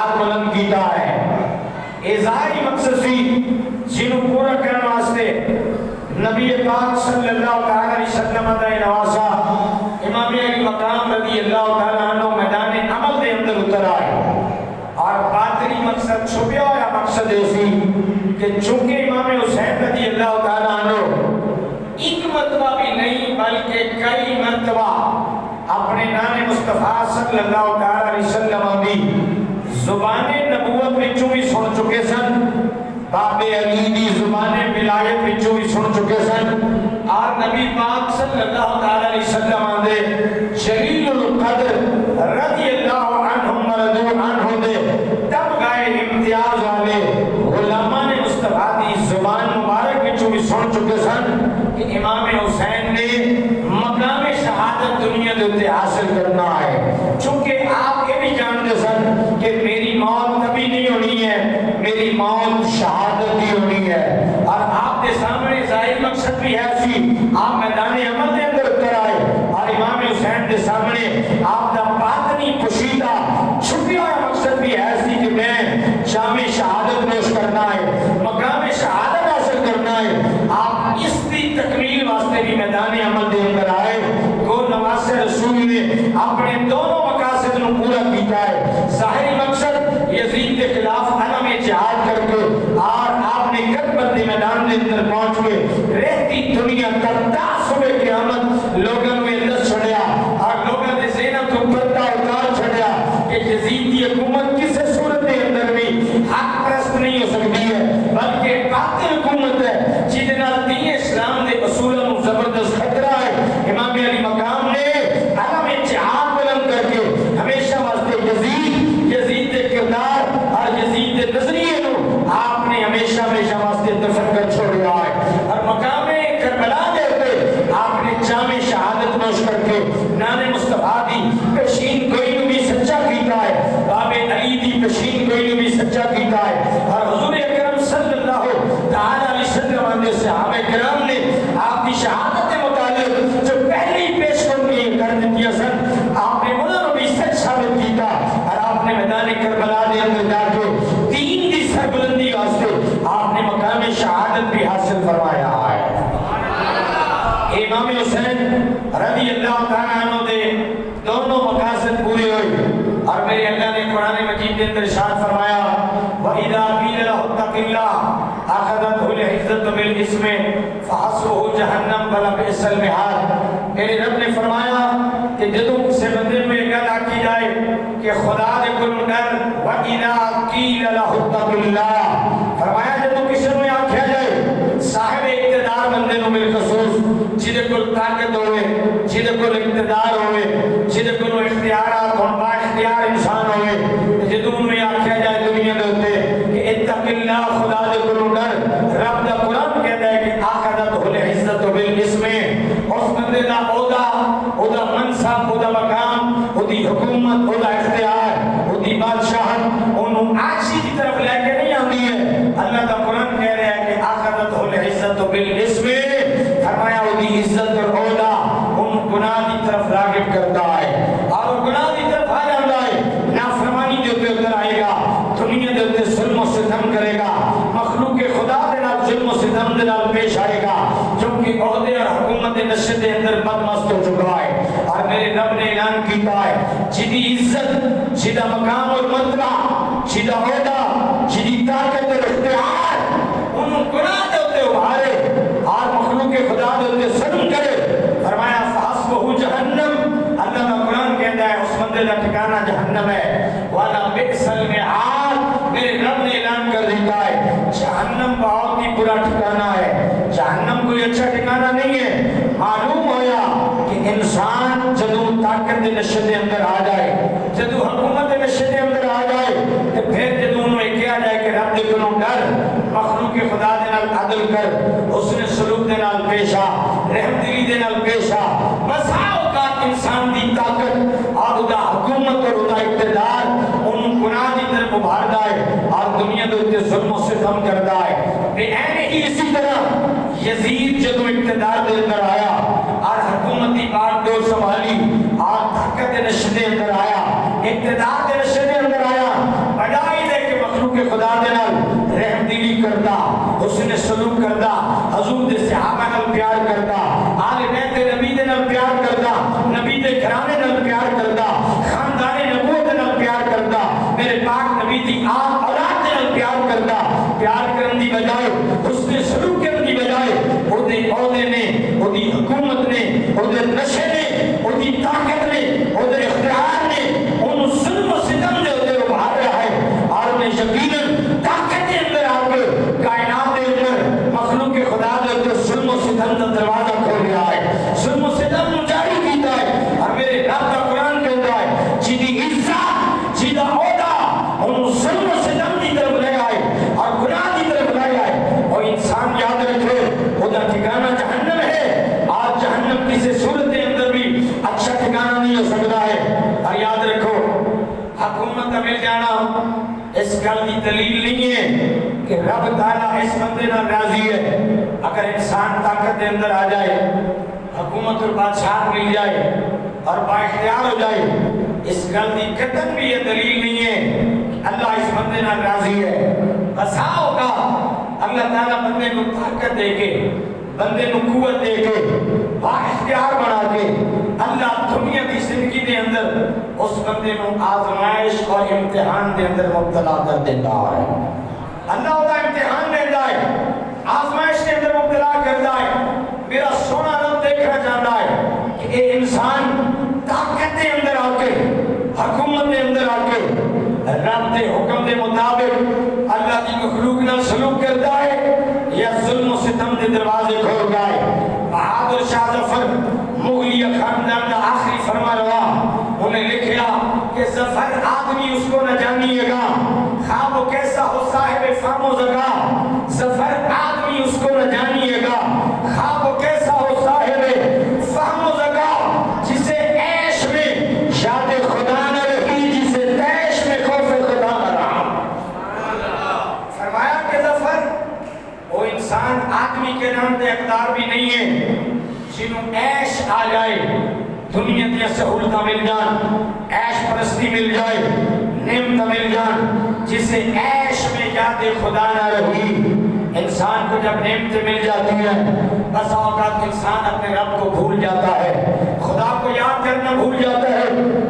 ہاتھ بلند کیتا ہے. اظہاری مقصد سی جنہوں پورا کرنے واسطے نبی پاک صلی اللہ تعالی علیہ وسلم دا نواسا امام علی مقام رضی اللہ تعالی عنہ میدان عمل دے اندر اتر آئے. اور باطنی مقصد چھپیا ہوا مقصد ایسی کہ چونکہ امام حسین رضی اللہ تعالی عنہ ایک مرتبہ بھی نہیں بلکہ کئی مرتبہ اپنے نان مصطفیٰ صلی اللہ تعالی علیہ وسلم دی زبان نبوت وچوں بھی سن چکے سن, باب علی دی زبان ولایت وچوں بھی سن چکے سن, اور نبی پاک صلی اللہ تعالی علیہ وسلم دے جلیل القدر رضی اللہ عنہم ورضوا عنہ دے تب گائے امتیاز والے غلامان مصطفیٰ دی زبان مبارک وچوں بھی سن چکے سن کہ امام حسین نے مقام شہادت دنیا دے حاصل کرنا ہے. چونکہ آپ یہ بھی جانتے سن کہ میری موت کبھی نہیں ہونی ہے, میری موت شہادت ہی ہونی ہے. اور آپ کے سامنے ظاہر مقصد بھی ہے سی, آپ میدان عمل دے اندر اتر آئے اور امام حسین کے سامنے آپ کا باطنی پوشیدہ چھپیا ہوا مقصد بھی ہے سی کہ میں شام شہادت نوش کرنا ہے, مقام شہادت حاصل کرنا ہے. آپ اس کی تکمیل واسطے بھی میدان عمل دے اندر آئے. کو نواز رسول نے اپنے دونوں مقاصد کو پورا کیتا ہے. ظاہری مقصد یزید کے خلاف علم جہاد کر کے, اور آپ نے کربلا میدان کے اندر پہنچ کے رہتی دنیا کا تعصب قیامت لوگوں میں اندر چھڑیا اور لوگوں نے ذہن تو پردہ اتار چھڑیا کہ یزید کی حکومت کسی صورت کے اندر بھی حق پرست نہیں ہو سکتی ہے, بلکہ باطل حکومت ہے جس نال دین اسلام کے اصولوں کو زبردست خطرہ ہے. امام علی مقام نے علم جہاد بلند کر کے ہمیشہ واسطے یزید کے کردار اور یزید کے نظریے کو آپ نے ہمیشہ واسطے دفن کر چھوڑا ہے. اور مقام کربلا دے ہوتے آپ نے جامع شہادت نوش کر کے نان مصطفیٰ دی پیشین گوئی کو بھی سچا کیتا ہے, باب علی دی پیشین گوئی کو بھی سچا کیتا ہے. اور حضور اکرم صلی اللہ تعالی علیہ وسلم نے صحابہ کرام نے آپ کی شہادت کے متعلق جو پہلی پیش کر دیا سن, آپ نے انہوں بھی سچ ثابت کیتا اور آپ نے میدان کربلا دے اندر جا کے دین کی سربلندی واسطے آپ نے مقام شہادت بھی حاصل فرمایا ہے. امام حسین رضی اللہ تعالیٰ عنہ دے دونوں مقاصد پورے ہوئے. اور میرے اللہ نے قرآن مجید کے اندر ارشاد فرمایا وَإِذَا قِيلَ لَهُ اتَّقِ اللَّهَ أَخَذَتْهُ الْعِزَّةُ بِالْإِثْمِ فَحَسْبُهُ جَهَنَّمُ وَلَبِئْسَ الْمِہَادُ. میرے رب نے فرمایا کہ جدوں کسی بندے میں گل آکی جائے کہ خدا دے کولوں ڈر, وَإِذَا قِيلَ لَهُ اتَّقِ اللَّهَ فرمایا جدوں کسی میں آکھیا جائے صاحب اقتدار بندے نو بالخصوص جدے کول طاقت ہوئے, جدے کول اقتدار ہوئے, جدے کول اختیارات ہون, با اختیار انسان ہوئے, جدوں میں آکھیا جائے دنیا دے اوتے کہ اتق اللہ خدا دے کولوں ڈر, رب دا قرآن کہتا ہے کہ آخذتہ العزت بالاسم, اس بندے دا عہدہ, اودا منصب, اودا مقام, اودی حکومت, اودا اختیار, اودی بادشاہت انہوں عاجزی کی طرف لے کے نہیں آتی ہے. اللہ دا قرآن کہہ رہا ہے کہ آخذتہ العزت بالاسم, فرمایا اودی عزت اور عہدہ ان گناہ کی طرف راغب کرتا ہے اور گناہ کی طرف آ جاتا ہے. نافرمانی جو اتر آئے گا, دنیا دے تے ظلم و ستم کرے گا, مخلوق خدا دے نال ظلم و ستم دے نال پیش آئے گا, کیونکہ عہدے اور حکومت نشے دے اندر بدمست ہو چکا ہے. اور میرے رب نے اعلان کیتا ہے جدی عزت, جدا مقام اور مرتبہ, جدا عہدہ, جدی طاقت اور اختیار ان گناہ دے تے ابھارے اور مخلوق خدا دے تے ظلم کرے, فرمایا فحسبہ جہنم, اللہ کا قرآن کہتا ہے اس بندے کا ٹھکانہ جہنم ہے. وَلَبِئْسَ الْمِہَادُ, میرے رب نے اعلان کر دیتا ہے جہنم بہت ہی برا ٹھکانہ ہے, جہنم کوئی اچھا ٹھکانہ نہیں ہے. معلوم ہویا کہ انسان جدو طاقت دے نشے دے اندر آ جائے, جدو حکومت دے نشے دے اندر آ جائے, تو پھر جدو انہوں کیا جائے کہ رب دے کنوں ڈر, مخلوق خدا دے نال عدل کر, حسن سلوک دے نال پیش آ, رحم دلی دے نال پیش آ, بسا اوقات انسان دی طاقت اور ادا حکومت اور ادا اقتدار ان گناہ دی طرف ابھاردا ہے اور دنیا دے تے ظلم و ستم کردا ہے. بے عین ہی اسی طرح یزید جدو اقتدار دے اندر آیا اور حکومتی بات ڈور سنبھالی اور طاقت دے نشے دے اندر آیا, اقتدار دے نشے دے اندر آیا, بڑا کرتا، حسن سلوک کرتا، حضور دے صحابہ نال پیار کرتا، آل بیت نبی دے نال پیار کرتا، نبی دے گھرانے نال پیار کرتا، خاندان نبوت نال پیار کرتا، میرے پاک نبی دی آل اولاد دے نال پیار کرتا، پیار کرن دی بجائے حسن سلوک کرن دی بجائے او دے عہدے نے، او دی حکومت نے، او دے نشے نے، او دی طاقت نے، او دے اختیار نے انہوں ظلم و ستم دے ہوتے ابھار رہا ہے، اور میں یقیناً طاقت کے اندر آ کے کائنات کے اندر مخلوق خدا دے ہوتے ظلم و ستم کا دروازہ کھول رہا ہے، ظلم و ستم جاری کیتا ہے، اور میرے رب کا قرآن کہتا ہے جیدی عزت جیدہ عہدہ انہوں ظلم و ستم کی طرف لے آئے اور گناہ کی طرف لے آئے، اور انسان یاد رکھے خدا ٹھکانہ جہنم ہے، آج جہنم کسی صورت کے اندر بھی اچھا ٹھکانہ نہیں ہو سکتا ہے، اور یاد رکھو حکومت کا مل جانا اس گل کی دلیل نہیں ہے کہ رب تعالیٰ اس بندے نہ راضی ہے، اگر انسان طاقت کے اندر آ جائے، حکومت اور بادشاہ مل جائے اور با اختیار ہو جائے، اس گل کی قطعاً بھی یہ دلیل نہیں ہے اللہ اس بندے نہ راضی ہے، بسا ہوگا اللہ تعالیٰ بندے کو طاقت دے کے، بندے کو قوت دے کے، با اختیار بنا کے اللہ دنیا کی زندگی دے اندر اس بندے کو آزمائش اور امتحان دے اندر مبتلا کر دیتا ہے، اللہ ہوتا امتحان دیتا ہے، آزمائش کے اندر مبتلا کرتا ہے، میرا سونا رب دیکھنا چاہتا ہے کہ اے انسان طاقت دے اندر آ کے، حکومت دے اندر آ کے رب دے حکم دے مطابق اللہ کی مخلوق نہ سلوک کرتا ہے یا ظلم و ستم دے دروازے کھول گئے۔ بہادر شاہ ظفر مغلیہ خاندان کا آخری فرما روا، انہیں لکھیا کہ ظفر آدمی اس کو نہ جانیے گا خواب وہ کیسا ہو صاحب فام و زگا، ظفر آدمی اس کو نہ جانیے گا خواب وہ کیسا ہو صاحب فام و زگا، جسے عیش میں یاد خدا نہ رہی، جسے تیش میں خوف خدا نہ رہا۔ فرمایا کہ ظفر وہ انسان آدمی کے نام دے اقدار بھی نہیں ہے جنہوں عیش آ جائے، دنیا دیا سہولتہ مل جان، عیش پرستی مل جائے، نعمت مل جان، جسے عیش میں یاد خدا نہ رہی۔ انسان کو جب نعمتیں مل جاتی ہیں بس اوقات انسان اپنے رب کو بھول جاتا ہے، خدا کو یاد کرنا بھول جاتا ہے،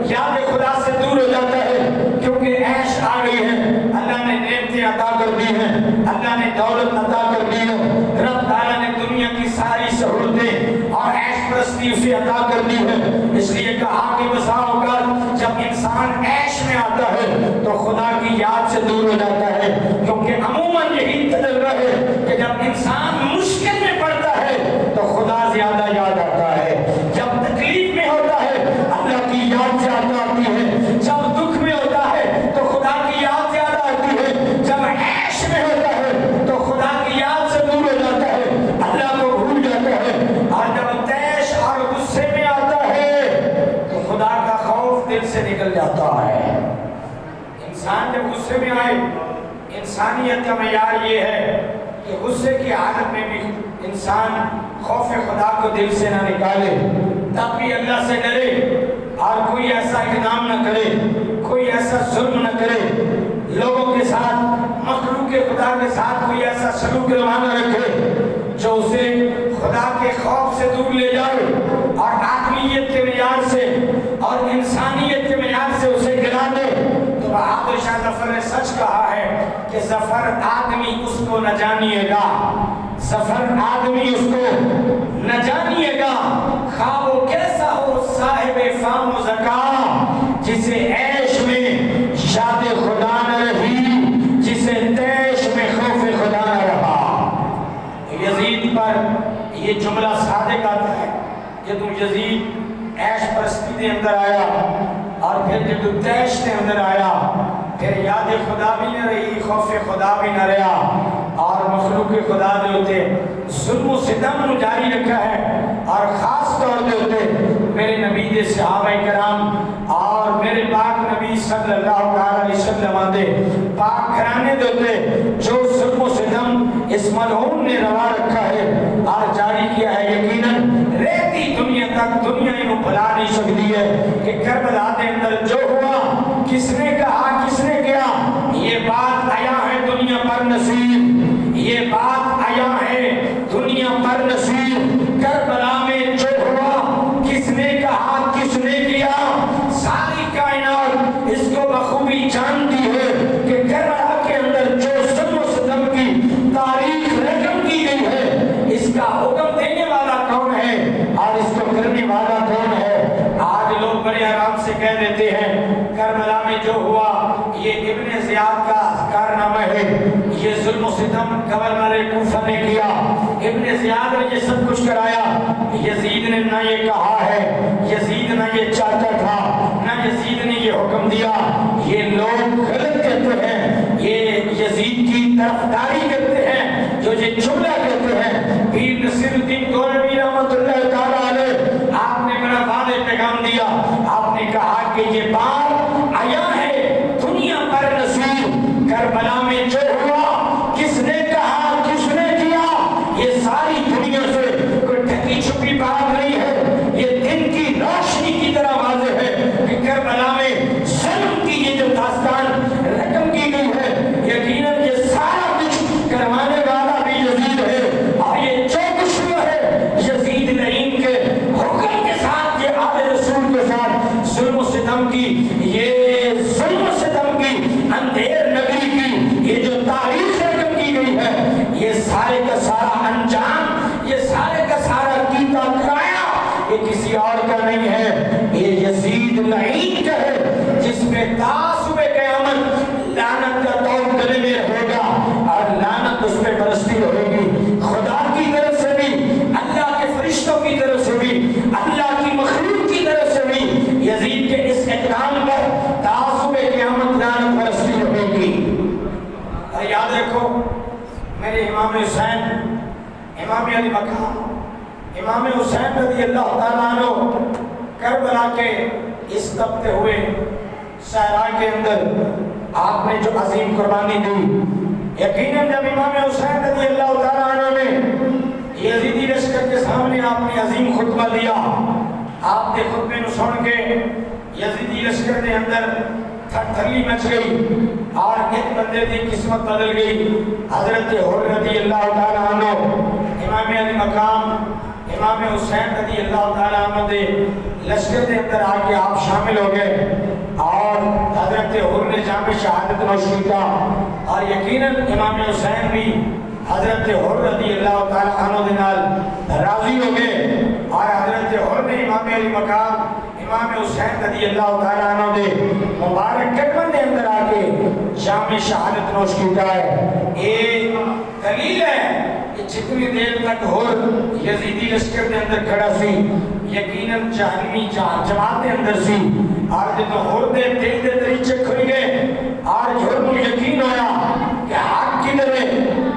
یاد خدا سے دور ہو جاتا ہے، کیونکہ عیش آ گئی ہے، اللہ نے نعمتیں عطا کر دی ہیں، اللہ نے دولت عطا کر دی ہے، رب تعالیٰ نے دنیا کی ساری سہولتیں اور عیش پرستی اسے عطا کر دی ہے، اس لیے کہا کہ بسا اوقات جب انسان عیش میں آتا ہے تو خدا کی یاد سے دور ہو جاتا ہے، کیونکہ عموماً یہی تجربہ ہے کہ جب انسان مشکل میں پڑتا ہے تو خدا زیادہ یاد آتا ہے، جب تکلیف میں ہوتا ہے اللہ کی یاد زیادہ آتی ہے، جب دکھ میں ہوتا ہے تو خدا کی یاد زیادہ آتی ہے، جب عیش میں ہوتا ہے تو خدا کی یاد سے دور ہو جاتا ہے، اللہ کو بھول جاتا ہے، اور جب تیش اور غصے میں آتا ہے تو خدا کا خوف دل سے نکل جاتا ہے۔ انسان جب غصے میں آئے، انسانیت کا معیار یہ ہے کہ غصے کی حالت میں بھی انسان خوف خدا کو دل سے نہ نکالے، تب بھی اللہ سے ڈرے اور کوئی ایسا اقدام نہ کرے، کوئی ایسا ظلم نہ کرے، لوگوں کے ساتھ مخلوق خدا کے ساتھ کوئی ایسا سلوک روانہ رکھے جو اسے خدا کے خوف سے دور لے جائے اور آدمیت کے معیار سے اور انسانیت کے معیار سے اسے گرا دے۔ تو بہادر شاہ ظفر نے سچ کہا ہے کہ ظفر آدمی اس کو نہ جانیے گا، ظفر آدمی اس کو نہ جانیے گا خواب وہ کیسا ہو صاحب فام و زکا، جسے عیش میں یاد خدا نہ رہی، جسے تیش میں خوف خدا نہ رہا۔ یزید پر یہ جملہ صادق آتا ہے کہ تم یزید عیش پرستی دے اندر آیا اور پھر جب تو تیش دے اندر آیا پھر یاد خدا بھی نہ رہی، خوف خدا بھی نہ رہا، اور مخلوق خدا دے ہوتے ظلم و ستم جاری رکھا ہے، اور خاص طور دے ہوتے میرے نبی دے صحابہ کرام اور میرے پاک نبی صلی اللہ علیہ وسلم دے پاک گھرانے دے ہوتے جو ظلم و ستم اس ملعون نے روا رکھا ہے اور جاری کیا ہے، یقیناً رہتی دنیا تک دنیا انہوں بھلا نہیں سکتی ہے کہ کربلا دے اندر جو ہوا کس نے کہا کس نے کیا، یہ بات آیا ہے دنیا پر نصیب، زیاد کا کارنامہ ہے، یہ ظلم و ستم گورنر کوفہ نے کیا، ابن زیاد نے یہ سب کچھ کرایا۔ یزید نے نہ یہ کہا ہے، یزید نہ یہ چاہتا تھا، نہ یزید نے یہ حکم دیا، یہ لوگ غلط کہتے ہیں، یہ یزید کی طرفداری کرتے ہیں، جو یہ جملہ کہتے ہیں۔ پیر نصیر الدین دولوی رحمۃ اللہ تعالیٰ علیہ، آپ نے بڑا واضح پیغام دیا، آپ نے کہا کہ یہ بات آیا ہے دنیا پر نصیر، کربلا میں جو ہوا، کس نے کہا، کس نے کیا، یہ ساری دنیا سے کوئی ڈھکی چھپی بات نہیں ہے، یہ دن کی روشنی کی طرح واضح ہے کہ کربلا میں ظلم کی یہ جو داستان رقم کی گئی ہے، یقیناً یہ سارا کچھ کروانے والا بھی یزید ہے، اور یہ جو کچھ ہوا ہے یزید لعین کے حکم کے ساتھ، یہ آل رسول کے ساتھ ظلم و ستم کی، یہ ظلم و ستم کی اندھیر نگری کی یہ جو تاریخ رقم کی گئی ہے، یہ سارے کا سارا انجام، یہ سارے کا سارا کیتا کرایا، یہ کسی اور کا نہیں ہے، یہ یزید لعین کا ہے، جس میں تا صبح قیامت لعنت کا طوق گلے میں رہے گا اور لعنت اس پہ برستی رہے گی، خدا کی طرف سے بھی، اللہ کے فرشتوں کی طرف سے بھی، اللہ کی مخلوق کی طرف سے بھی، یزید کے اس اقدام پر تا صبح قیامت لعنت برستی رہے گی۔ اور یاد رکھو میرے امام حسین، امام علی مقام، امام حسین رضی اللہ تعالیٰ عنہ کربلا کے اس تپتے ہوئے صحرا کے اندر آپ نے جو عظیم قربانی دی، یقیناً جب امام حسین رضی اللہ تعالیٰ عنہ نے یزیدی لشکر کے سامنے آپ نے عظیم خطبہ دیا، آپ نے خطبے نو سن کے یزیدی لشکر کے اندر تھرتھلی مچ گئی اور ایک بندے کی قسمت بدل گئی، حضرت حر رضی اللہ تعالیٰ عنہ، امام علی مقام، امام حسین رضی اللہ تعالیٰ عنہ دے لشکر کے اندر آ کے آپ شامل ہو گئے اور حضرت حر نے جام شہادت نوش کیا، اور یقیناً امام حسین بھی حضرت حر رضی اللہ تعالیٰ عنہ دے نال راضی ہو گئے، اور حضرت حر نے امام علی مقام، امام حسین رضی اللہ تعالیٰ عنہ دے مبارک قدموں کے اندر آ کے جام شہادت نوش کیا ہے۔ ایک دلیل ہے کہ جتنی دیر تک حر یزیدی لشکر کے اندر کھڑا سی، یقیناً جہنمی جماعت کے اندر سی، اور جب حر دے دل دے دریچے کھل گئے اور حر کو یقین ہویا کہ حق کدھر ہے،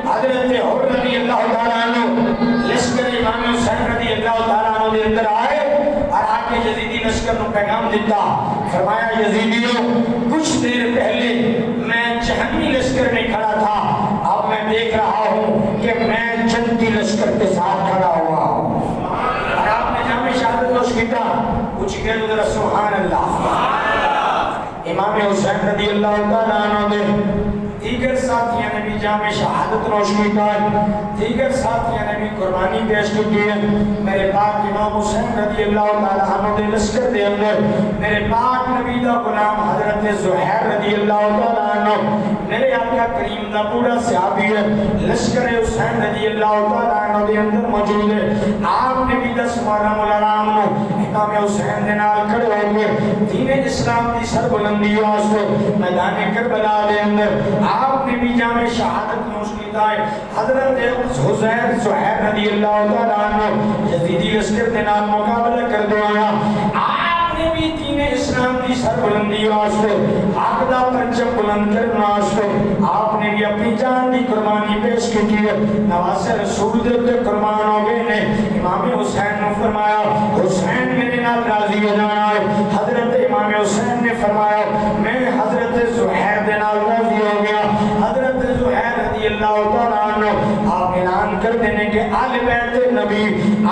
حضرت حر رضی اللہ تعالیٰ عنہ لشکر امام حسین رضی اللہ تعالیٰ عنہ دے اندر آئے اور آ کے یزیدی لشکر کو پیغام دیتا، فرمایا یزیدیوں کچھ دیر پہلے میں جہنمی لشکر میں کھڑا تھا، اب میں دیکھ رہا ہوں کہ میں جنتی لشکر کے ساتھ کھڑا ہوا ہوں، اور آپ نے جامع شہادت نوش کیا، کچھ کہہ ذرا سبحان اللہ۔ امام حسین رضی اللہ تعالیٰ عنہ دے دیگر ساتھیاں نے بھی جامع شہادت نوش کیا، دیگر ساتھیاں نے بھی قربانی پیش کی ہے۔ میرے پاک امام حسین رضی اللہ تعالیٰ عنہ دے لشکر دے اندر میرے پاک نبی دا غلام حضرت زہیر رضی اللہ تعالیٰ عنہ، میرے آقا کریم دا پورا صحابی ہے، لشکر حسین رضی اللہ تعالیٰ عنہ دے اندر موجود ہے۔ آپ نے بھی 10 محرم الحرام نو امام حسین دے نال کھڑے ہو کے دین اسلام دی سربلندی واسطے میدان کربلا دے اندر آپ نے بھی جامع شہادت نوش کیتا ہے۔ حضرت حسین زہیر رضی اللہ تعالیٰ عنہ یزیدی لشکر دے نال مقابلہ کر دو آیا، آپ نے بھی دین اسلام دی سربلندی واسطے حق دا پرچم بلند کرنے واسطے آپ نے بھی اپنی جان دی قربانی پیش کی ہے۔ نواز رسول دے تے قربان ہو گئے نے۔ امام حسین نے فرمایا حسین میرے نال راضی ہو جانا ہے، حضرت امام حسین نے فرمایا میں حضرت زہیر دے نال راضی ہو گیا۔ حضرت زہیر رضی اللہ تعالیٰ عنہ آپ اعلان کر دینے کہ آل بیت نبی،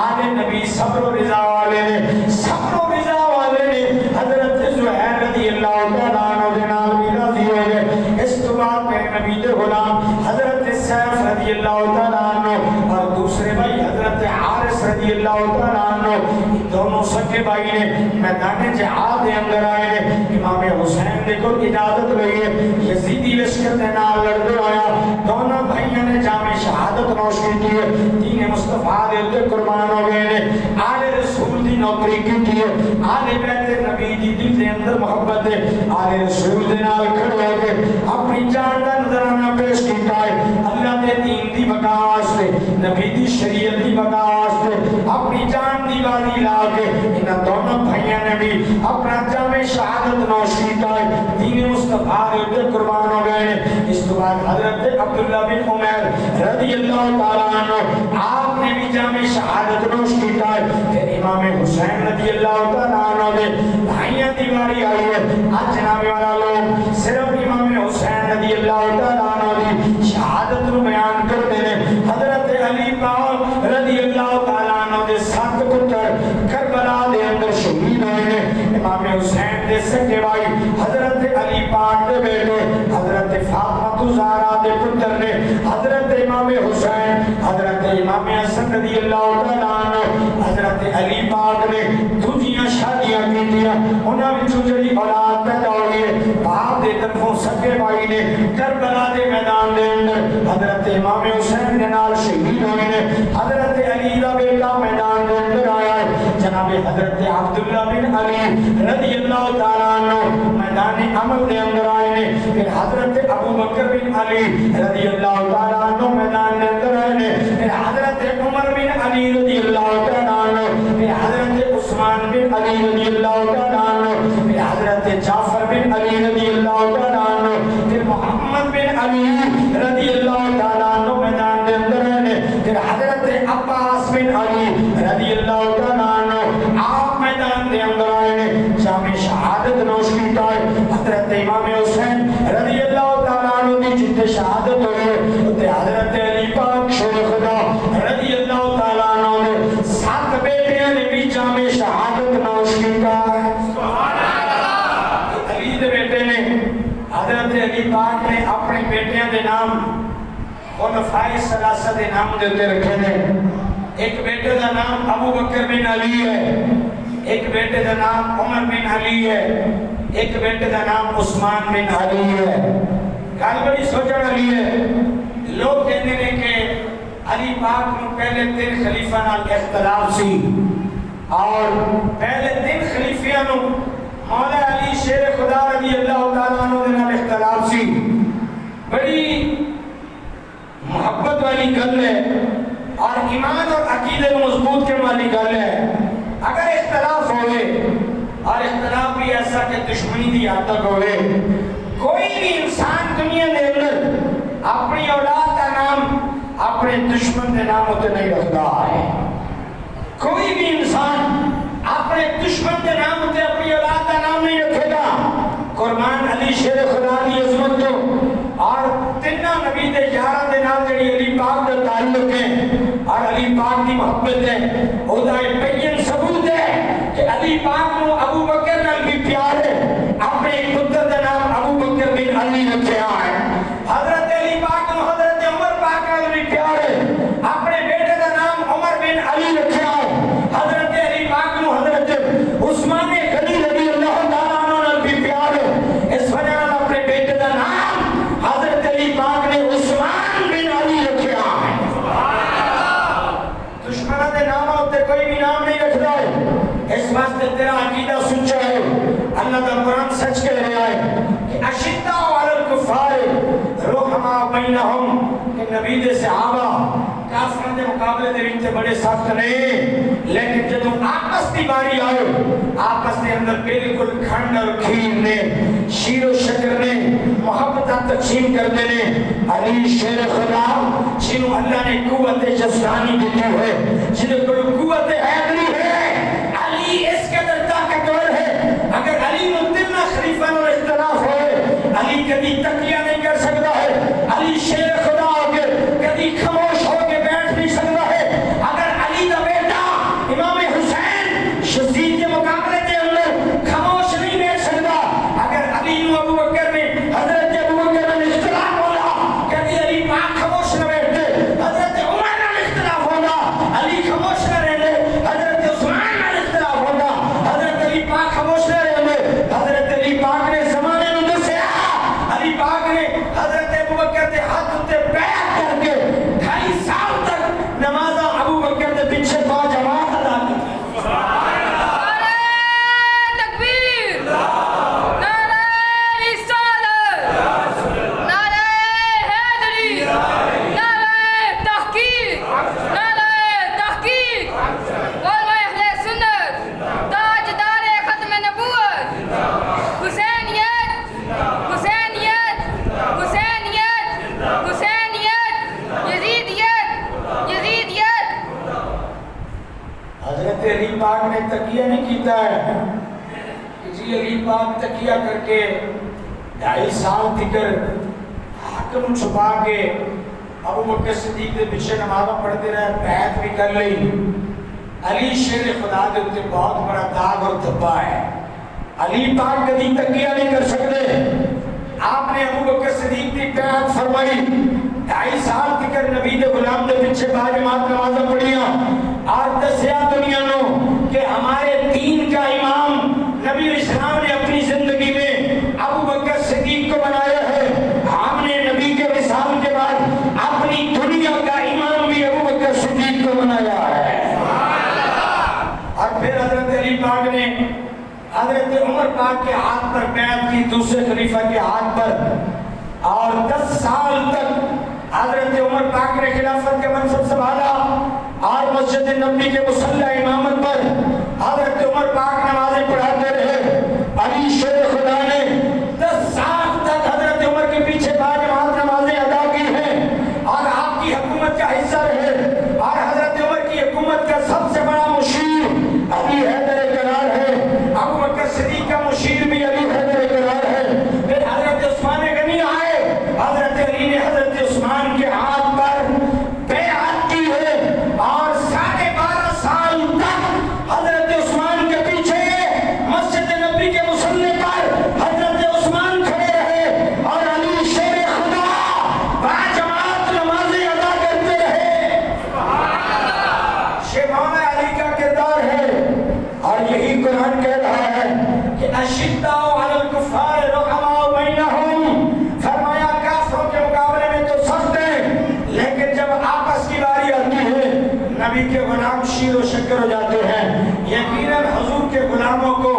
آل نبی صبر و رضا والے نے، صبر و رضا والے نے حضرت زہیر رضی اللہ تعالیٰ عنہ دے نال بھی راضی ہو گئے۔ اس تو بعد میرے نبی دے غلام حضرت سیف رضی اللہ تعالیٰ عنہ اور دوسرے بھائی حضرت حارث رضی اللہ تعالیٰ عنہ، دونوں سکے بھائی نے میدان جہاد دے اندر آئے نے۔ امام حسین نے کو اجازت لئی ہے یزیدی لشکر دے نال لڑتے آیا، دونوں بھائیوں نے جامع شہادت نوش کی ہے، دین مصطفیٰ دے تے قربان ہو گئے نے۔ آل رسول دی دی نوکری کی ہے آل بیت نبی دی دل دے اندر محبت ہے آل رسول دے نال کھڑے ہو کے اپنی جان دا نظرانہ پیش کیتا ہے اللہ دے دین دی بقا واسطے نبی دی شریعت دی بقا واسطے اپنی جان دی بازی لا کے انہاں دونوں بھائیاں نے بھی اپنا جامع شہادت نوش کیتا ہے دین مصطفیٰ دے اوپر قربان ہو گئے ہیں اس تو بعد حضرت عبداللہ بن عمر رضی اللہ تعالیٰ عنہ آپ نے بھی جامع شہادت نوش کیتا ہے پھر امام حسین رضی اللہ تعالیٰ عنہ دے بھائیاں دیواری آئی ہے آج جناب والا لوگ صرف امام حسین رضی اللہ تعالیٰ عنہ دی شہادت رو بیان کرتے ہیں حضرت علی پاک رضی اللہ تعالیٰ عنہ دے 7 پتر کربلا دے اندر شہید ہوئے ہیں امام حسین دے سکے بھائی حضرت علی پاک دے بیٹے حضرت فاطمہ زہرا دے پتر نے حضرت امام حسین حضرت امام حسن رضی اللہ تعالیٰ عنہ حضرت علی پاک نے دوجیاں شادیاں کی دیا انہاں وچوں جڑی اولاد پیدا ہوئی ہے باپ دے طرفوں سکے بھائی نے کربلا دے میدان دے اندر حضرت امام حسین دے نال شہید ہوئے نے حضرت علی دا بیٹا میدان دے اندر آیا ہے جناب حضرت عبداللہ بن علی رضی اللہ تعالیٰ عنہ میدان عمل دے اندر آئے نے پھر حضرت ابو بکر بن علی رضی اللہ تعالیٰ عنہ میدان دے اندر آئے نے پھر حضرت عمر بن علی رضی اللہ تعالیٰ عنہ پھر حضرت عثمان بن علی رضی اللہ تعالیٰ عنہ پھر حضرت جعفر بن علی رضی اللہ تعالیٰ عنہ پھر محمد بن علی رضی اللہ تعالیٰ عنہ میدان دے اندر آئے نے پھر حضرت عباس بن علی رضی اللہ تعالیٰ عنہ آپ میدان دے اندر آئے نے جامع شہادت نوش کیتا ہے حضرت امام حسین رضی اللہ تعالیٰ عنہ دی جتے شہادت ہوئے تے حضرت علی پاک شیر خدا رضی اللہ تعالیٰ عنہ نے 7 بیٹیاں نے بھی جامع شہادت نوش کیتا ہے سبحان اللہ علی دے بیٹے نے حضرت علی پاک نے اپنے بیٹیاں دے نام خلفائے ثلاثہ دے نام دیتے رکھے نے ایک بیٹے دا نام ابو بکر بن علی ہے ایک بیٹے دا نام عمر بن علی ہے ایک بیٹے دا نام عثمان بن علی ہے گل بڑی سوچن والی ہے لوگ کہتے ہیں کہ علی پاک نو پہلے 3 خلیفہ نال اختلاف سی اور پہلے 3 خلیفیاں نو مولا علی شیر خدا رضی اللہ تعالیٰ عنہ دے نال اختلاف سی بڑی محبت والی گل ہے اور ایمان اور عقیدے کو مضبوط کرنے والی گل ہے اگر اختلاف ہوئے اور اختلاف بھی ایسا کہ دشمنی دی حد تک ہوئے کوئی بھی انسان دنیا دے اندر اپنی اولاد کا نام اپنے دشمن دے نام ہوتے نہیں رکھتا ہے کوئی بھی انسان اپنے دشمن دے نام ہوتے اپنی اولاد کا نام نہیں رکھے گا قربان علی شیر خدا دی عظمت تو اور تینہ نبی دے یارہ دے نام جڑی علی پاک دے تعلق ہیں اور علی پاک دی محبت ہے او دا بین ثبوت ہے کہ علی پاک نو ابو بکر نال بھی پیار ہے اپنے پتر دا نام ابو بکر بن علی رکھیا ہے حضرت علی پاک نو حضرت عمر پاک نال بھی پیار ہے اپنے بیٹے دا نام عمر بن علی رکھیا ہے حضرت علی پاک نو حضرت عثمان غنی رضی اللہ تعالیٰ عنہ نال بھی پیار ہے اس وجہ نال اپنے بیٹے دا نام حضرت علی پاک نے عثمان بن علی رکھیا ہے دشمنہ دے نام ہوتے کوئی بھی نام نہیں رکھتا ہے اس واسطے تیرا عقیدہ سچا ہے اللہ کا قرآن سچ کہہ رہا ہے کہ اشداء علی الکفار رحماء بینہم کہ نبی دے صحابہ کافروں دے مقابلے دے وچ بڑے سخت نہیں لیکن جدوں آپس دی باری آئے آپس دے اندر بالکل کھنڈ اور کھیر نے شیر و شکر نے محبتہ تقسیم کرتے نے علی شیر خدا جنہوں اللہ نے قوت جسمانی دیتی ہے جنہوں کو قوت حیدری ہے علی اس قدر طاقتور ہے اگر علی مدلہ خلیفہ اور اختلاف ہوئے علی کبھی تکیہ نہیں کر سکتا ہے علی شیر خدا ہو کے کبھی خاموش ہو کے بیٹھ نہیں سکتا ہے اگر علی کا بیٹا امام حسین شہید کے مقابلے کے اندر خاموش نہیں بیٹھ سکتا اگر علی و ابو بکر میں حضرت ابو بکر میں اختلاف ہوگا کبھی علی پاک خاموش نہ بیٹھتے حضرت عمر میں اختلاف ہوگا علی خاموش نہ رہتے حضرت عثمان میں اختلاف ہوگا حضرت علی پاک خاموش نہ رہتے حضرت علی پاک نے زمانے میں دسیا علی پاک نے حضرت ابو بکر کے ہاتھ اتے بیعت کر کے 2.5 سال تک نمازہ ابو بکر کے پیچھے با جماعت ادا کی لیے علی پاک تکیہ کر کے 2.5 سال تکر حاکم چھپا کے ابو بکر صدیق کے پیچھے نمازاں پڑھتے رہے، بیعت بھی کر لی۔ علی شیر خدا کے اوپر بہت بڑا داغ اور دھبا ہے۔ علی پاک کبھی تکیہ نہیں کر سکتے۔ آپ نے ابو بکر صدیق کی بیعت فرمائی، 2.5 سال تکر نبی دے غلام دے پیچھے باجماعت نمازاں پڑھیاں، اور دسیا دنیا نو کہ ہمارے دین کا امام نبی اسلام نے اپنی زندگی میں ابو بکر صدیق کو بنایا ہے۔ ہم نے نبی کے وصال کے بعد اپنی دنیا کا امام بھی ابو بکر صدیق کو بنایا ہے۔ اور پھر حضرت علی پاک نے حضرت عمر پاک کے ہاتھ پر بیعت کی، دوسرے خلیفہ کے ہاتھ پر، اور 10 سال تک حضرت عمر پاک نے خلافت کے منصب سنبھالا، اور مسجد نبوی کے مصلی امامت پر حضرت عمر پاک نمازیں پڑھاتے رہے۔ علی شیر خدا نے 10 سال تک حضرت عمر کے پیچھے باجماعت نمازیں ادا کی ہیں، اور آپ کی حکومت کا حصہ رہے، اور حضرت عمر کی حکومت کا سب سے بڑا مشیر علی حیدر قرار ہے۔ ابو بکر صدیق کا مشیر بھی علی حیدر قرار ہے۔ پھر حضرت عثمان غنی آئے، حضرت علی نے حضرت عثمان کے ہاتھ پر بیعت کی ہے، اور 12.5 سال تک حضرت عثمان کے پیچھے مسجد نبوی کے مصلی پر حضرت عثمان کھڑے رہے، اور علی شیر خدا باجماعت نمازیں ادا کرتے رہے۔ یہ مولا علی کا کردار ہے، اور یہی قرآن کہہ رہا ہے کہ اشداء علی الکفار رحماء بینہم، فرمایا کافروں کے مقابلے میں تو سخت ہیں، لیکن جب آپس کی باری آتی ہے نبی کے غلام شیر و شکر ہو جاتے ہیں۔ یقیناً حضور کے غلاموں کو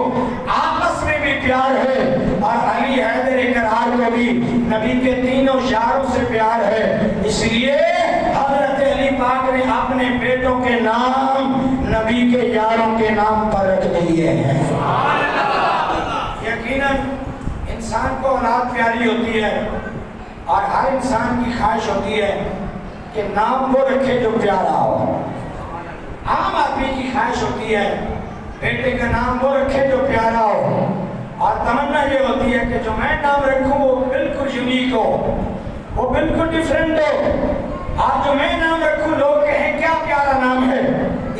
آپس میں بھی پیار ہے، اور علی حیدر قرار کو بھی نبی کے تینوں یاروں سے پیار ہے۔ اس لیے حضرت علی پاک نے اپنے بیٹوں کے نام نبی کے یاروں کے نام پر رکھ دیے ہیں۔ یقیناً انسان کو اولاد پیاری ہوتی ہے، اور ہر انسان کی خواہش ہوتی ہے کہ نام وہ رکھے جو پیارا ہو۔ عام آدمی کی خواہش ہوتی ہے بیٹے کا نام وہ رکھے جو پیارا ہو، اور تمنا یہ ہوتی ہے کہ جو میں نام رکھوں وہ بالکل یونیک ہو، وہ بالکل ڈیفرنٹ ہو، اور جو میں نام رکھوں لوگ کہیں کیا پیارا نام ہے۔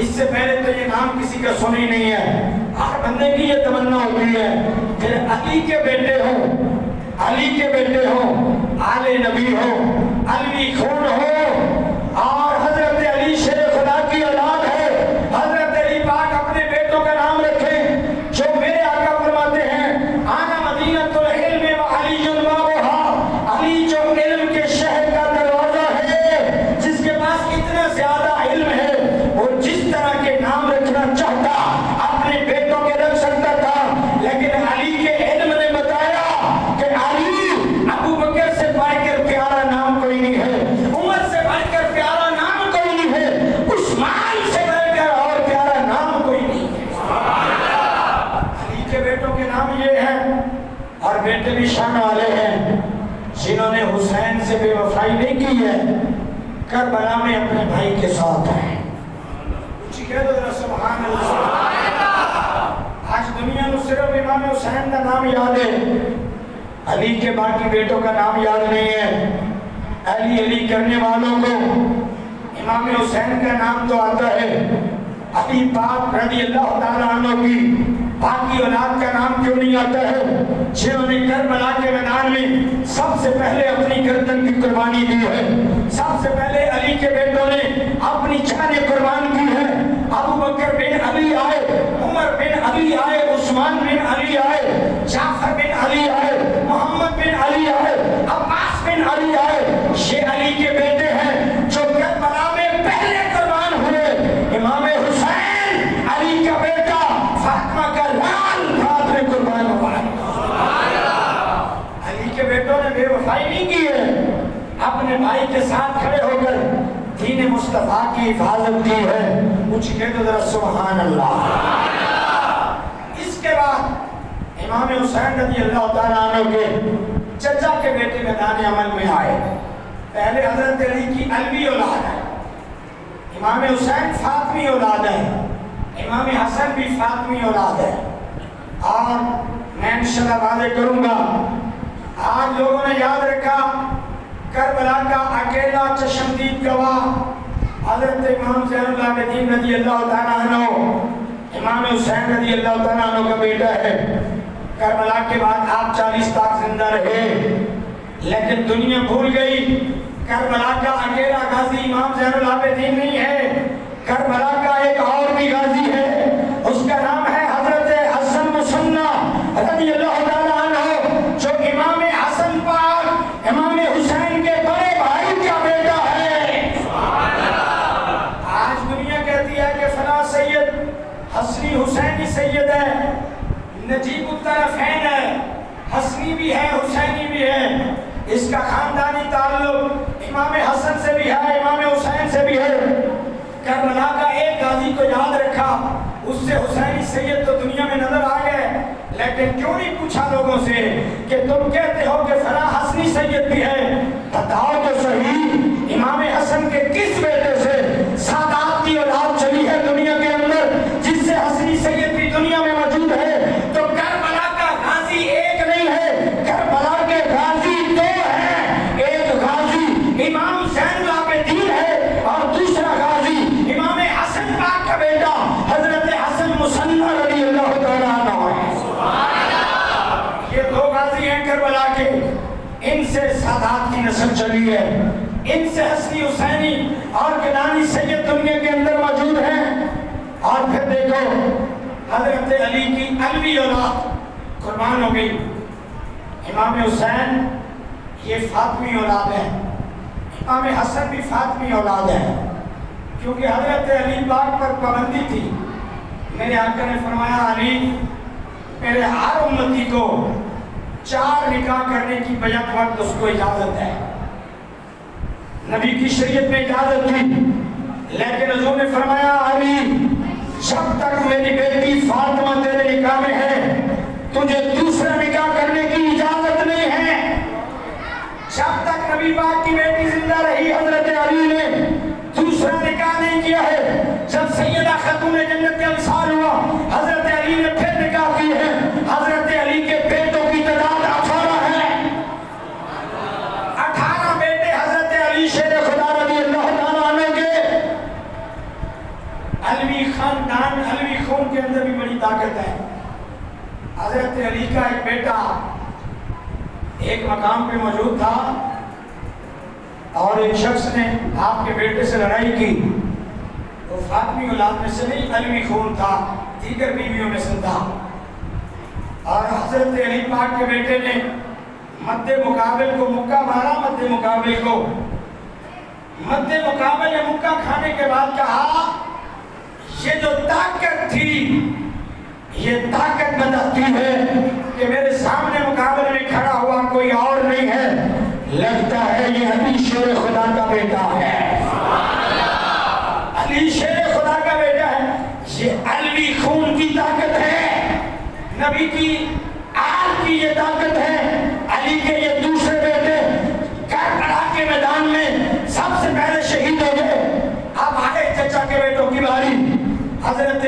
اس سے پہلے تو یہ نام کسی کا سنی نہیں ہے، ہر بندے کی یہ تمنا ہوتی ہے کہ علی کے بیٹے ہوں، علی کے بیٹے ہوں، آل نبی ہوں، علوی خون ہو، اور حضرت علی شیر خدا کی اولاد ہے۔ حضرت علی پاک اپنے بیٹوں کا نام رکھیں جو میرے آقا فرماتے ہیں آنا مدینۃ العلم و علی بابها، علی جو علم کے شہر کا دروازہ ہے، جس کے پاس اتنا زیادہ علم ہے، وہ جس طرح کے نام رکھنا چاہتا اپنے بیٹوں کے رکھ سکتا تھا، لیکن علی کے علم نے بتایا کہ علی ابو بکر سے بڑھ کر پیارا نام کوئی نہیں ہے، عمر سے بڑھ کر پیارا نام کوئی نہیں ہے، عثمان سے بڑھ کر اور پیارا نام کوئی نہیں ہے۔ علی کے بیٹوں کے نام یہ ہیں، اور بیٹے بھی شان والے ہیں جنہوں نے حسین سے بے وفائی نہیں کی ہے، کربلا میں اپنے بھائی کے ساتھ ہیں۔ کہہ دو ذرا سبحان اللہ۔ آج دنیا میں صرف امام حسین کا نام یاد ہے، علی کے باقی بیٹوں کا نام یاد نہیں ہے۔ علی علی کرنے والوں کو امام حسین کا نام تو آتا ہے، علی پاک رضی اللہ تعالیٰ عنہ کی باقی اولاد کا نام کیوں نہیں آتا ہے، جنہوں نے کربلا کے میدان میں سب سے پہلے اپنی گردن کی قربانی دی ہے، سب سے پہلے علی کے بیٹوں نے اپنی جانیں قربان کی ہے۔ ابو بکر بن علی آئے، عمر بن علی آئے، عثمان بن علی آئے، جعفر بن علی آئے، محمد بن علی آئے، عباس بن علی آئے، یہ علی کے بیٹے ہیں جو کربلا میں پہلے قربان ہوئے۔ امام حسین علی کا بیٹا، فاطمہ کا لال، بعد میں قربان ہوا ہے۔ علی کے بیٹوں نے بے وفائی نہیں کی ہے، اپنے بھائی کے ساتھ کھڑے ہو کر دین مصطفیٰ کی حفاظت کی ہے۔ کچھ کہہ دو ذرا سبحان اللہ۔ اس کے بعد امام حسین رضی اللہ تعالیٰ عنہ کے چچا کے بیٹے میدان عمل میں آئے۔ پہلے حضرت علی کی علوی اولاد ہے، امام حسین فاطمی اولاد ہے، امام حسن بھی فاطمی اولاد ہے، اور میں انشاءاللہ واضح کروں گا۔ آج لوگوں نے یاد رکھا کربلا کا اکیلا چشمدید گواہ حضرت امام زین العابدین رضی اللہ تعالیٰ عنہ، امام حسین رضی اللہ تعالیٰ عنہ کا بیٹا ہے۔ کربلا کے بعد آپ 40 تک زندہ رہے، لیکن دنیا بھول گئی کربلا کا اکیلا غازی امام زین العابدین نہیں ہے، کربلا کا ایک اور بھی غازی ہے، اس کا نام ہے حضرت حسن مصنع رضی اللہ تعالیٰ عنہ، جو امام حسن پاک امام حسین کے بڑے بھائی کا بیٹا ہے۔ آج دنیا کہتی ہے کہ فلاں سید حسنی حسینی سید ہے، نجیب الطرفین ہے، حسنی بھی ہے حسینی بھی ہے، اس کا خاندانی تعلق امام حسن سے بھی ہے امام حسین سے بھی ہے۔ کربلا کا ایک غازی کو یاد رکھا، اس سے حسینی سید تو دنیا میں نظر آ گئے، لیکن کیوں نہیں پوچھا لوگوں سے کہ تم کہتے ہو کہ فلاں حسنی سید بھی ہے، بتاؤ تو صحیح امام حسن کے کس بیٹے سے سادات کی اولاد چلی ہے دنیا کے اندر جس سے حسنی سید بھی دنیا میں موجود ہے؟ تو کربلا کا غازی ایک نہیں ہے، کربلا کے غازی دو ہیں، ایک غازی امام زین العابدین ہے اور دوسرا غازی امام حسن پاک کا بیٹا حضرت حسن مصنع رضی اللہ تعالیٰ عنہ ہے۔ یہ دو غازی ہیں کربلا کے، ان سے سادات کی نسل چلی ہے، ان سے حسنی حسینی اور گیلانی سید دنیا کے اندر موجود ہیں۔ اور پھر دیکھو حضرت علی کی علوی اولاد قربان ہو گئی، امام حسین یہ فاطمی اولاد ہے، امام حسن بھی فاطمی اولاد ہے، کیونکہ حضرت علی پاک پر پابندی تھی۔ میرے آقا نے فرمایا علی میرے ہر امتی کو 4 نکاح کرنے کی بیعت وقت اس کو اجازت ہے، نبی کی شریعت میں اجازت تھی، لیکن حضور نے فرمایا علی جب تک میری بیٹی فاطمہ تیرے نکاح میں ہے تجھے دوسرا نکاح کرنے کی اجازت نہیں ہے۔ جب تک نبی پاک کی بیٹی زندہ رہی حضرت علی نے دوسرا نکاح نہیں کیا ہے۔ جب سیدہ خاتون جنت کا وصال ہوا حضرت علی نے پھر نکاح کی ہے۔ حضرت علی کے بیٹوں کی تعداد 18 ہے، 18 بیٹے حضرت علی شیر خدا رضی اللہ تعالیٰ عنہ کے۔ علوی خاندان علوی خون کے اندر بھی بڑی طاقت ہے۔ حضرت علی کا ایک بیٹا ایک مقام پہ موجود تھا اور ایک شخص نے آپ کے بیٹے سے لڑائی کی، وہ فاطمی اولاد میں سے نہیں علوی خون تھا، دیگر بیویوں میں سے تھا، اور حضرت علی پاک کے بیٹے نے مد مقابل کو مکہ مارا، مد مقابل نے مکہ کھانے کے بعد کہا یہ جو طاقت تھی یہ طاقت بتاتی ہے کہ میرے سامنے مقابلے میں کھڑا ہوا کوئی اور نہیں ہے، لگتا ہے یہ علی شیر خدا کا بیٹا ہے، علی شیر خدا کا بیٹا ہے۔ یہ علوی خون کی طاقت ہے، نبی کی آل کی یہ طاقت ہے۔ علی کے یہ دوسرے بیٹے کربلا کے میدان میں سب سے پہلے شہید ہو گئے۔ اب آگے چچا کے بیٹوں کی باری، حضرت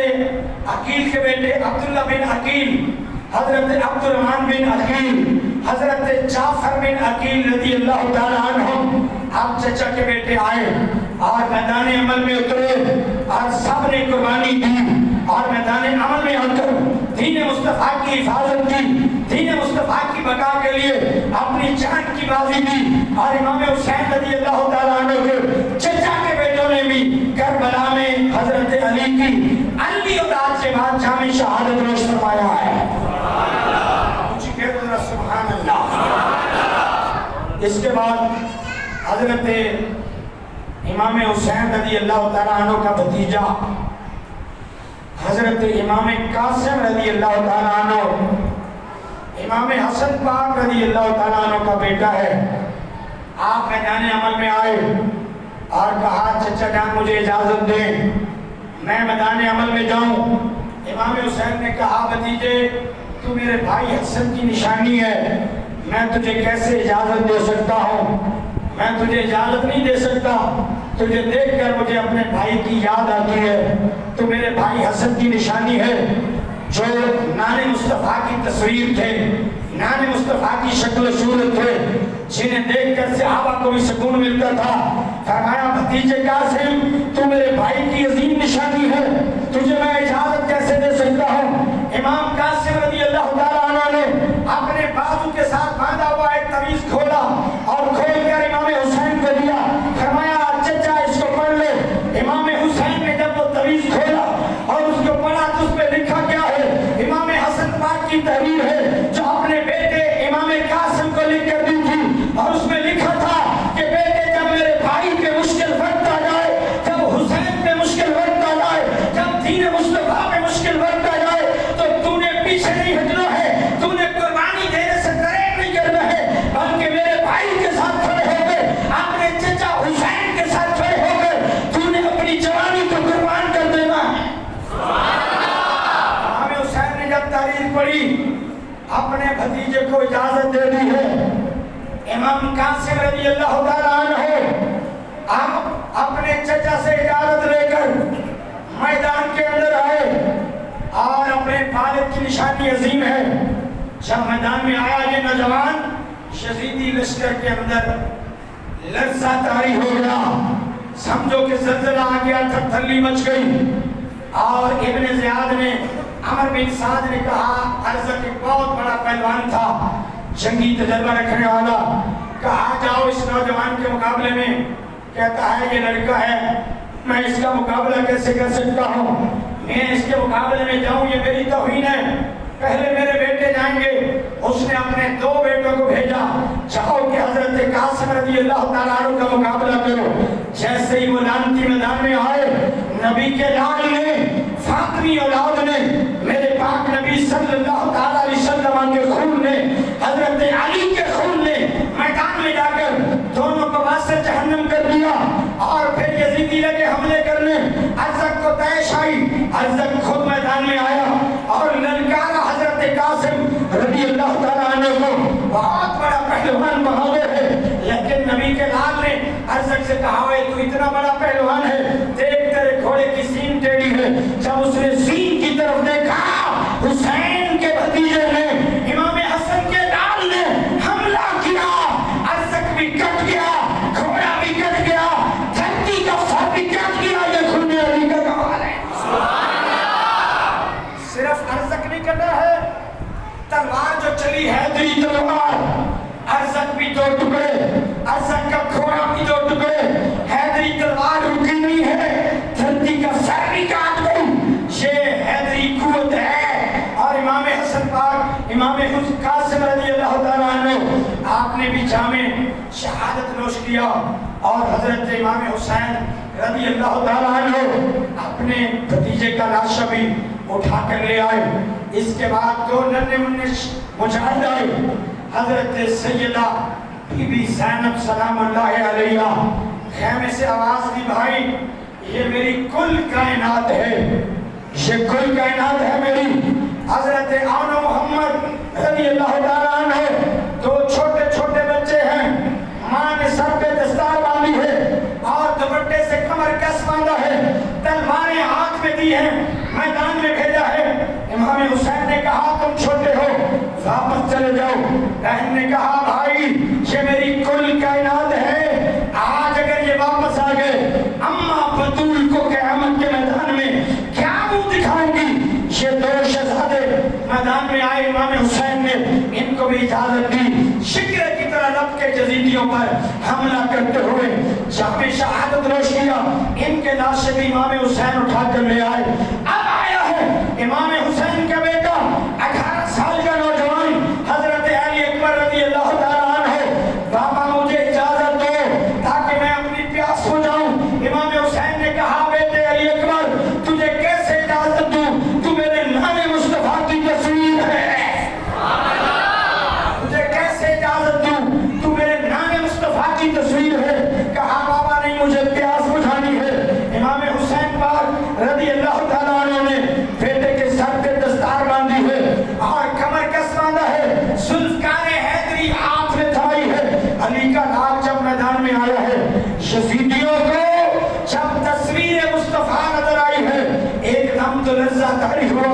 عقیل کے بیٹے عبداللہ بن عقیل، حضرت عبد الرحمن بن عقیل، حضرت جعفر بن عقیل رضی اللہ تعالیٰ عنہ۔ اب چچا کے بیٹے آئے اور میدان عمل میں اترے اور سب نے قربانی دی اور میدان عمل میں آ کر دین مصطفیٰ کی حفاظت کی، دین مصطفیٰ کی بقا کے لیے اپنی جان کی بازی دی۔ اور امام حسین رضی اللہ تعالیٰ عنہ کے چچا کے بیٹوں نے بھی کربلا میں حضرت علی کی علوی اولاد کے بعد جامع شہادت نوش فرمایا ہے۔ سبحان اللہ۔ اس کے بعد حضرت امام حسین رضی اللہ تعالیٰ عنہ کا بھتیجا حضرت امام قاسم رضی اللہ تعالیٰ عنہ، امام حسن پاک رضی اللہ تعالیٰ عنہ کا بیٹا ہے۔ آپ میدان عمل میں آئے اور کہا چچا جان مجھے اجازت دیں میں میدان عمل میں جاؤں۔ امام حسین نے کہا بھتیجے تو میرے بھائی حسن کی نشانی ہے، میں تجھے کیسے اجازت دے سکتا ہوں؟ میں تجھے اجازت نہیں دے سکتا، تجھے دیکھ کر مجھے اپنے بھائی کی یاد آتی ہے، تو میرے بھائی حسن کی نشانی ہے۔ جو نان مصطفیٰ کی تصویر تھے، نان مصطفیٰ کی شکل و صورت تھے، جنہیں دیکھ کر صحابہ کو بھی سکون ملتا تھا. فرمایا بھتیجے قاسم تو میرے بھائی کی عظیم نشانی ہے، تجھے میں اجازت کیسے دے سکتا ہوں؟ امام قاسم رضی اللہ تعالیٰ عنہ نے اپنے بازو کے ساتھ باندھا ہوا ایک تعویذ کھولا اور کھول کر امام حسین کو دیا. فرمایا چچا اس کو پڑھ لے. امام حسین نے جب وہ تعویذ کھولا اور اس کو پڑھا تو اس پہ لکھا کیا ہے؟ امام حسن پاک کی تحریر ہے جو اپنے بیٹے امام قاسم کو لکھ کر دی تھی، اور اس میں لکھا تھا کہ بیٹے جب میرے بھائی پہ مشکل وقت آ جائے، جب حسین پہ مشکل وقت آ جائے، جب دین مصطفیٰ پہ مشکل وقت آ جائے تو تو نے پیچھے نہیں ہٹنا ہے، تو نے قربانی دینے سے دریغ نہیں کرنا ہے، بلکہ میرے بھائی کے ساتھ کھڑے ہو کر، اپنے چچا حسین کے ساتھ کھڑے ہو کر تو نے اپنی جوانی کو قربان کر دینا ہے. امام حسین نے جب تحریر پڑھی اپنے بھتیجے کو اجازت دے دی ہے. امام قاسم رضی اللہ تعالیٰ عنہ آپ اپنے چچا سے اجازت لے کر میدان کے اندر آئے اور اپنے والد کی نشانی عظیم ہے. جب میدان میں آیا یہ نوجوان، یزیدی لشکر کے اندر لرزہ طاری ہو گیا، سمجھو کہ زلزلہ آ گیا، تھلی مچ گئی. اور ابن زیاد نے، عمر بن سعد نے کہا، ارزق ایک بہت بڑا پہلوان تھا، جنگی تجربہ رکھنے والا، کہا جاؤ اس نوجوان کے مقابلے میں. کہتا ہے یہ لڑکا ہے، میں اس کا مقابلہ کیسے کر سکتا ہوں؟ میں اس کے مقابلے میں جاؤں یہ میری توہین ہے، پہلے میرے بیٹے جائیں گے. اس نے اپنے 2 بیٹوں کو بھیجا، جاؤ کہ حضرت قاسم رضی اللہ تعالیٰ عنہ کا مقابلہ کرو. جیسے ہی وہ لانتی میدان میں آئے، نبی کے لال نے، فاطمی اولاد نے، میرے پاک نبی صلی اللہ تعالیٰ علیہ وسلم کے خون نے، حضرت علی کے خون نے میدان میں جا کر دونوں کو واسطے جہنم کر دیا. اور پھر یزیدی لگے حملے کرنے. ارزق کو طیش آئی، ارزق خود میدان میں آیا اور للکارا حضرت قاسم رضی اللہ تعالیٰ عنہ کو. بہت بڑا پہلوان بہادر ہے، لیکن نبی کے لال نے ارزق سے کہا ہے تو اتنا بڑا پہلوان ہے، دیکھ تیرے گھوڑے کی سین ٹیڑھی ہے. جب اس نے سین کی طرف دیکھا، حسین کے بھتیجے نے، امام حسن کے لال نے حملہ کیا. ارزق بھی کٹ گیا، گھوڑا بھی کٹ گیا، دھرتی کا سر بھی کٹ گیا. یہ خود علی کا کمال ہے. صرف ارزق نہیں کٹا ہے، تلوار جو چلی ہے تیری تلوار، ارزق بھی 2 ٹکڑے، ارزق کا گھوڑا بھی 2 ٹکڑے. حیدری تلوار رکی نہیں ہے، دھرتی کا سر بھی کاٹ گئی. یہ حیدری قوت ہے. اور امام حسن پاک، امام قاسم رضی اللہ تعالیٰ عنہ، آپ نے بھی جامع شہادت نوش کیا. اور حضرت امام حسین رضی اللہ تعالیٰ عنہ اپنے بھتیجے کا لاشا بھی اٹھا کر لے آئے. اس کے بعد 2 ننھے منھے مجاہد آئے. حضرت سیدہ بی بی زینب سلام اللہ علیہا خیمے سے آواز دی، بھائی یہ میری کل کائنات ہے، یہ کل کائنات ہے میری. حضرت آن محمد رضی اللہ تعالیٰ عنہ 2 چھوٹے چھوٹے بچے ہیں، ماں نے سر پہ دستار باندھی ہے اور دوپٹے سے کمر کس باندھا ہے، تلواریں ہاتھ میں دی ہیں، میدان میں بھیجا ہے. امام حسین نے کہا تم چھوٹے ہو، واپس چلے جاؤ. بہن نے کہا بھائی یہ میری کل کائنات ہے، آج اگر یہ واپس آ گئے اماں بطول کو قیامت کے میدان میں کیا منہ دکھائیں گی؟ یہ 2 شہزادے میدان میں آئے. امام حسین نے ان کو بھی اجازت دی، شکر کی طرح لب کے یزیدیوں پر حملہ کرتے ہوئے جامع شہادت نوش کیا. ان کے لاشیں بھی امام حسین اٹھا کر لے آئے. اب آیا ہے امام حسین کا بیٹا 18 سال کا نوجوان حضرت علی اکبر رضی اللہ تعالیٰ عنہ. بابا مجھے اجازت دو تاکہ میں اپنی پیاس ہو جاؤں. امام حسین نے کہا بیٹے علی اکبر تجھے کیسے اجازت دوں، تو میرے نان مصطفیٰ کی تصویر ہے، تجھے کیسے اجازت دوں، تو میرے نان مصطفیٰ کی تصویر ہے. کہا بابا نہیں مجھے پیاس بجھانی ہے. امام حسین پاک رضی اللہ تعالیٰ عنہ نے بیٹے کے سر پہ دستار باندھی ہے اور کمر کس باندھا ہے، ذوالفقار حیدری ہاتھ میں تھائی ہے. علی کا لال جب میدان میں آیا ہے، یزیدیوں کو جب تصویر مصطفیٰ نظر آئی ہے ایک دم تو لرزہ طاری ہوا.